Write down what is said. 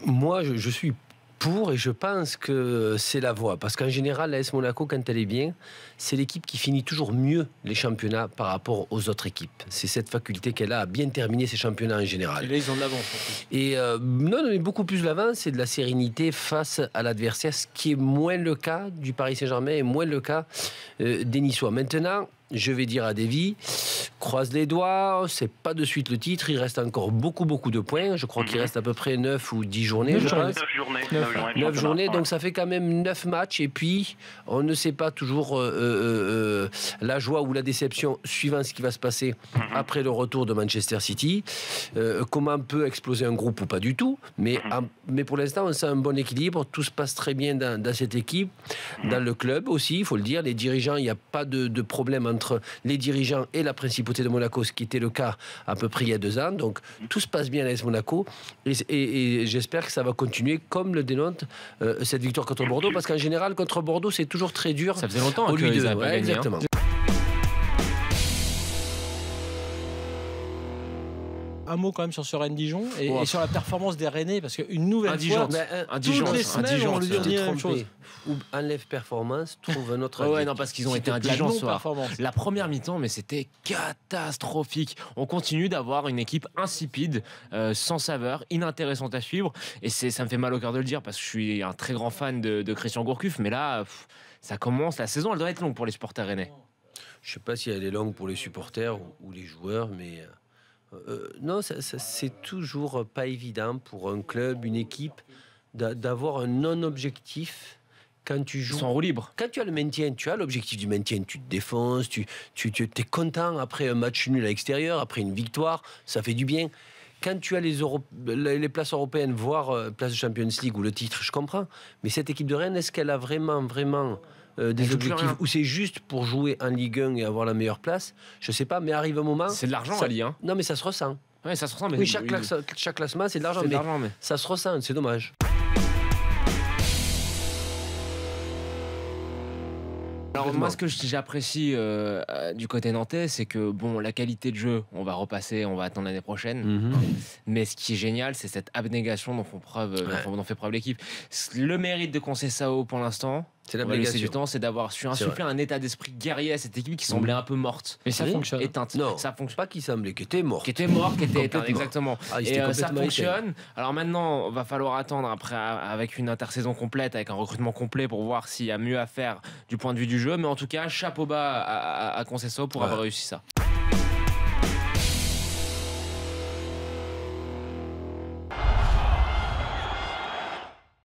Moi, je suis pour et je pense que c'est la voie. Parce qu'en général, l'AS Monaco, quand elle est bien, c'est l'équipe qui finit toujours mieux les championnats par rapport aux autres équipes. C'est cette faculté qu'elle a à bien terminer ses championnats en général. Et là, ils ont de l'avance. Et non, mais beaucoup plus l'avance, c'est de la sérénité face à l'adversaire, ce qui est moins le cas du Paris Saint-Germain et moins le cas des Niçois. Maintenant, je vais dire à Davy, croise les doigts, c'est pas de suite le titre, il reste encore beaucoup de points. Je crois qu'il reste à peu près 9 ou 10 journées. 9 journées. 9 journées, donc ça fait quand même 9 matchs. Et puis, on ne sait pas toujours la joie ou la déception suivant ce qui va se passer après le retour de Manchester City. Comment peut exploser un groupe ou pas du tout. Mais pour l'instant, on sent un bon équilibre. Tout se passe très bien dans cette équipe, dans le club aussi, il faut le dire. Les dirigeants, il n'y a pas de problème entre les dirigeants et la principauté de Monaco, ce qui était le cas à peu près il y a 2 ans. Donc tout se passe bien à l'AS Monaco et j'espère que ça va continuer comme le dénote cette victoire contre Bordeaux, parce qu'en général contre Bordeaux c'est toujours très dur. Ça faisait longtemps qu'ils avaient gagné. Exactement. Un mot quand même sur ce Rennes-Dijon et sur la performance des Rennais, parce qu'une nouvelle fois, toutes les semaines, on lui dit la même chose. Ou enlève performance, trouve un autre adjectif. Ouais, non, parce qu'ils ont été indigents ce soir. La première mi-temps, mais c'était catastrophique. On continue d'avoir une équipe insipide, sans saveur, inintéressante à suivre. Et ça me fait mal au cœur de le dire, parce que je suis un très grand fan de Christian Gourcuff. Mais là, ça commence, la saison, elle doit être longue pour les supporters rennais. Je ne sais pas si elle est longue pour les supporters ou les joueurs, mais... non, c'est toujours pas évident pour un club, une équipe, d'avoir un non-objectif quand tu joues. Ils sont en roue libre. Quand tu as le maintien, tu as l'objectif du maintien, tu te défonces, tu es content après un match nul à l'extérieur, après une victoire, ça fait du bien. Quand tu as les places européennes, voire place de Champions League ou le titre, je comprends. Mais cette équipe de Rennes, est-ce qu'elle a vraiment des objectifs ou c'est juste pour jouer en Ligue 1 et avoir la meilleure place? Je sais pas, mais arrive un moment... C'est de l'argent, Ali. Hein. Non, mais ça se ressent. Ouais, ça se ressent. Mais oui, chaque classement, c'est de l'argent. Mais ça se ressent, c'est dommage. Alors moi, ce que j'apprécie du côté nantais, c'est que bon, la qualité de jeu, on va repasser, on va attendre l'année prochaine. Mais ce qui est génial, c'est cette abnégation dont fait preuve l'équipe. Le mérite de Conceição pour l'instant, c'est l'abnégation du temps, c'est d'avoir su insuffler un état d'esprit guerrier à cette équipe qui semblait un peu morte. Mais ça fonctionne. Éteinte. Non, ça fonctionne. Pas qui semblait, qui était mort. Qui était éteinte, exactement. Et ça fonctionne. Alors maintenant, va falloir attendre après avec une intersaison complète, avec un recrutement complet pour voir s'il y a mieux à faire du point de vue du jeu. Mais en tout cas, chapeau bas à Conceição pour avoir réussi ça.